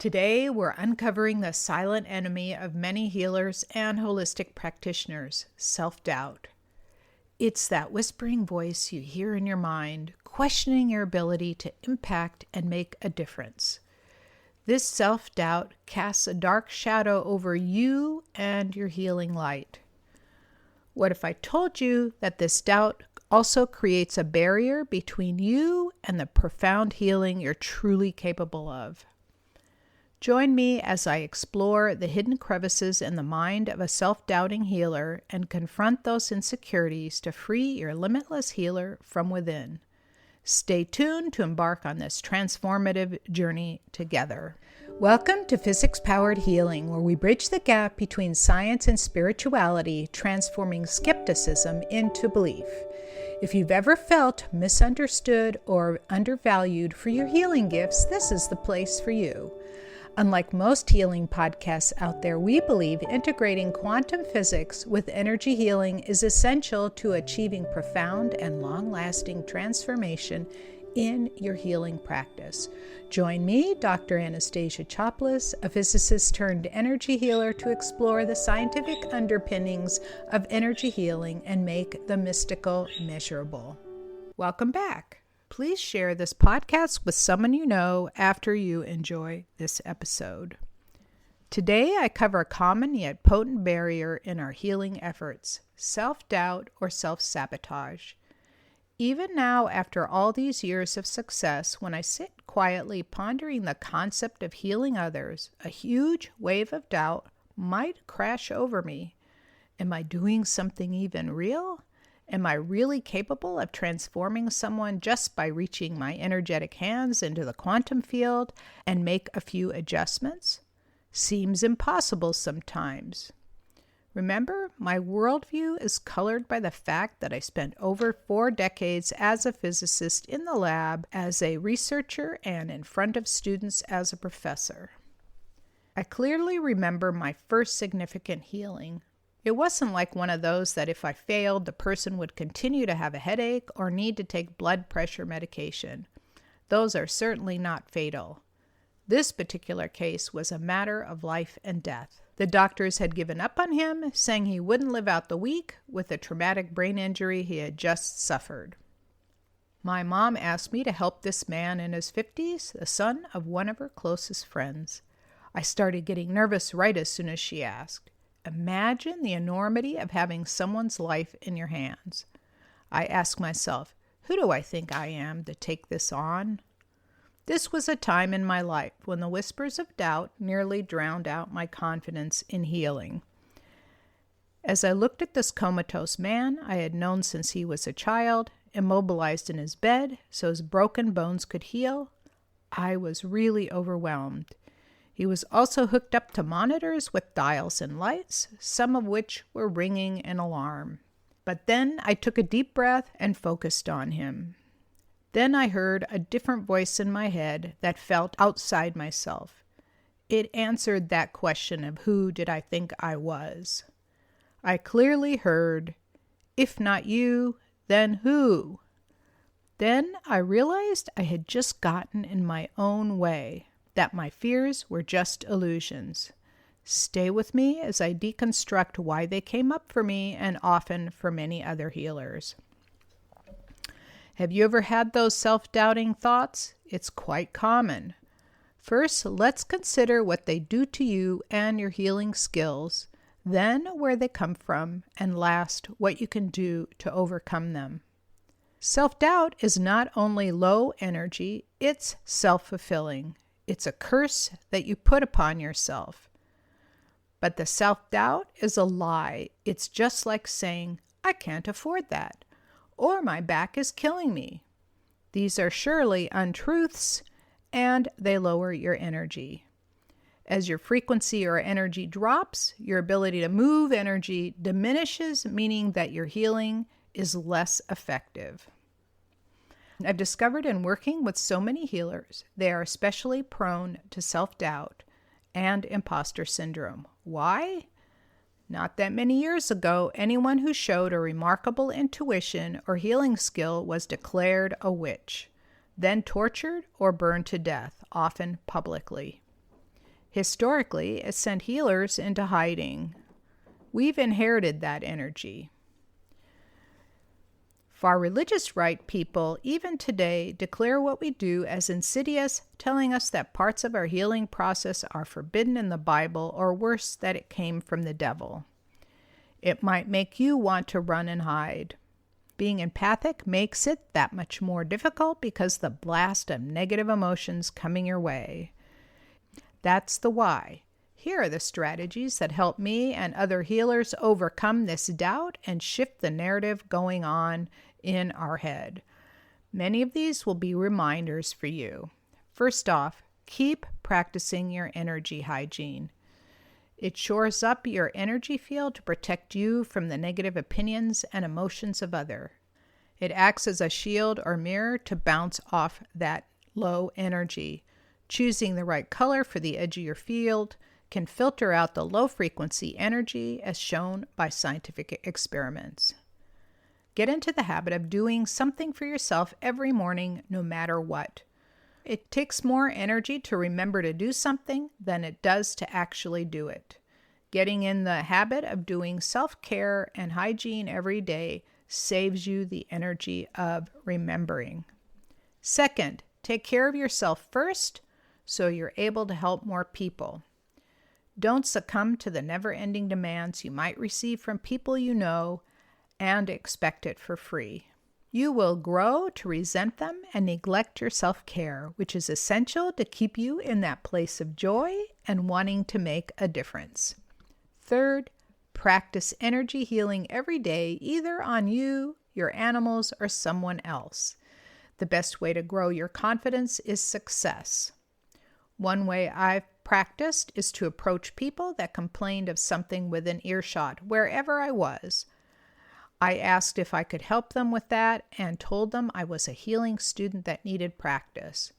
Today, we're uncovering the silent enemy of many healers and holistic practitioners, self-doubt. It's that whispering voice you hear in your mind, questioning your ability to impact and make a difference. This self-doubt casts a dark shadow over you and your healing light. What if I told you that this doubt also creates a barrier between you and the profound healing you're truly capable of? Join me as I explore the hidden crevices in the mind of a self-doubting healer and confront those insecurities to free your limitless healer from within. Stay tuned to embark on this transformative journey together. Welcome to Physics-Powered Healing, where we bridge the gap between science and spirituality, transforming skepticism into belief. If you've ever felt misunderstood or undervalued for your healing gifts, this is the place for you. Unlike most healing podcasts out there, we believe integrating quantum physics with energy healing is essential to achieving profound and long-lasting transformation in your healing practice. Join me, Dr. Anastasia Chopelas, a physicist turned energy healer, to explore the scientific underpinnings of energy healing and make the mystical measurable. Welcome back. Please share this podcast with someone you know after you enjoy this episode. Today, I cover a common yet potent barrier in our healing efforts: self-doubt or self-sabotage. Even now, after all these years of success, when I sit quietly pondering the concept of healing others, a huge wave of doubt might crash over me. Am I doing something even real? Am I really capable of transforming someone just by reaching my energetic hands into the quantum field and make a few adjustments? Seems impossible sometimes. Remember, my worldview is colored by the fact that I spent over 4 decades as a physicist in the lab, as a researcher, and in front of students as a professor. I clearly remember my first significant healing. It wasn't like one of those that if I failed, the person would continue to have a headache or need to take blood pressure medication. Those are certainly not fatal. This particular case was a matter of life and death. The doctors had given up on him, saying he wouldn't live out the week with the traumatic brain injury he had just suffered. My mom asked me to help this man in his 50s, the son of one of her closest friends. I started getting nervous right as soon as she asked. Imagine the enormity of having someone's life in your hands. I asked myself, who do I think I am to take this on? This was a time in my life when the whispers of doubt nearly drowned out my confidence in healing. As I looked at this comatose man I had known since he was a child, immobilized in his bed so his broken bones could heal, I was really overwhelmed. He was also hooked up to monitors with dials and lights, some of which were ringing an alarm. But then I took a deep breath and focused on him. Then I heard a different voice in my head that felt outside myself. It answered that question of who did I think I was. I clearly heard, if not you, then who? Then I realized I had just gotten in my own way, that my fears were just illusions. Stay with me as I deconstruct why they came up for me and often for many other healers. Have you ever had those self-doubting thoughts? It's quite common. First, let's consider what they do to you and your healing skills, then where they come from, and last, what you can do to overcome them. Self-doubt is not only low energy, it's self-fulfilling. It's a curse that you put upon yourself. But the self-doubt is a lie. It's just like saying, I can't afford that, or my back is killing me. These are surely untruths, and they lower your energy. As your frequency or energy drops, your ability to move energy diminishes, meaning that your healing is less effective. I've discovered in working with so many healers, they are especially prone to self-doubt and imposter syndrome. Why? Not that many years ago, anyone who showed a remarkable intuition or healing skill was declared a witch, then tortured or burned to death, often publicly. Historically, it sent healers into hiding. We've inherited that energy. Far religious right people, even today, declare what we do as insidious, telling us that parts of our healing process are forbidden in the Bible, or worse, that it came from the devil. It might make you want to run and hide. Being empathic makes it that much more difficult because the blast of negative emotions coming your way. That's the why. Here are the strategies that help me and other healers overcome this doubt and shift the narrative going on in our head. Many of these will be reminders for you. First off, keep practicing your energy hygiene. It shores up your energy field to protect you from the negative opinions and emotions of others. It acts as a shield or mirror to bounce off that low energy. Choosing the right color for the edge of your field can filter out the low-frequency energy as shown by scientific experiments. Get into the habit of doing something for yourself every morning, no matter what. It takes more energy to remember to do something than it does to actually do it. Getting in the habit of doing self-care and hygiene every day saves you the energy of remembering. Second, take care of yourself first so you're able to help more people. Don't succumb to the never-ending demands you might receive from people you know and expect it for free. You will grow to resent them and neglect your self-care, which is essential to keep you in that place of joy and wanting to make a difference. Third, practice energy healing every day, either on you, your animals, or someone else. The best way to grow your confidence is success. One way I've practiced is to approach people that complained of something within earshot, wherever I was. I asked if I could help them with that and told them I was a healing student that needed practice.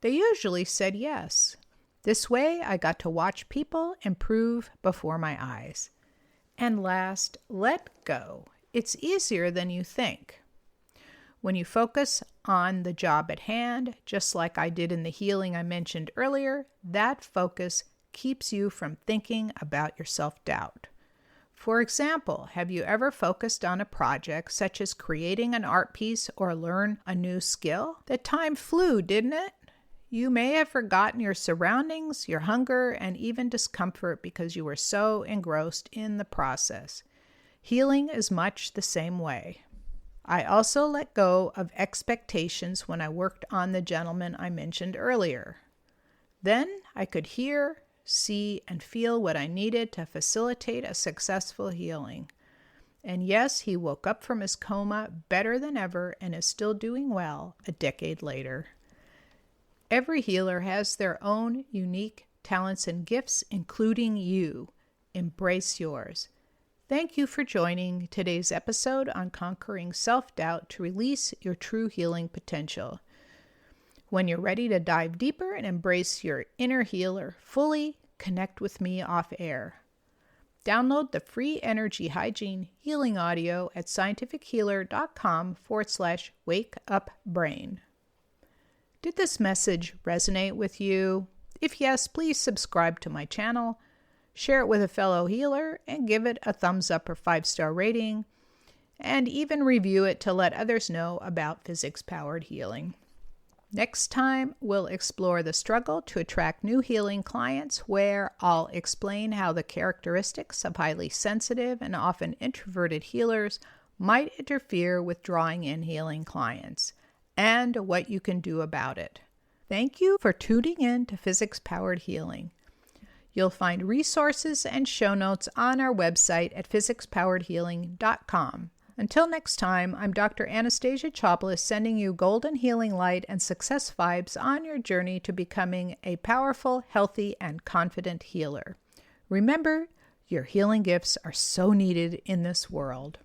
They usually said yes. This way, I got to watch people improve before my eyes. And last, let go. It's easier than you think. When you focus on the job at hand, just like I did in the healing I mentioned earlier, that focus keeps you from thinking about your self-doubt. For example, have you ever focused on a project such as creating an art piece or learn a new skill? The time flew, didn't it? You may have forgotten your surroundings, your hunger, and even discomfort because you were so engrossed in the process. Healing is much the same way. I also let go of expectations when I worked on the gentleman I mentioned earlier. Then I could hear, see, and feel what I needed to facilitate a successful healing. And yes, he woke up from his coma better than ever and is still doing well a decade later. Every healer has their own unique talents and gifts, including you. Embrace yours. Thank you for joining today's episode on conquering self-doubt to release your true healing potential. When you're ready to dive deeper and embrace your inner healer fully, connect with me off air. Download the free energy hygiene healing audio at scientifichealer.com/wakeupbrain. Did this message resonate with you? If yes, please subscribe to my channel, share it with a fellow healer, and give it a thumbs up or 5-star rating, and even review it to let others know about physics-powered healing. Next time, we'll explore the struggle to attract new healing clients, where I'll explain how the characteristics of highly sensitive and often introverted healers might interfere with drawing in healing clients, and what you can do about it. Thank you for tuning in to Physics-Powered Healing. You'll find resources and show notes on our website at physicspoweredhealing.com. Until next time, I'm Dr. Anastasia Chopelas, sending you golden healing light and success vibes on your journey to becoming a powerful, healthy, and confident healer. Remember, your healing gifts are so needed in this world.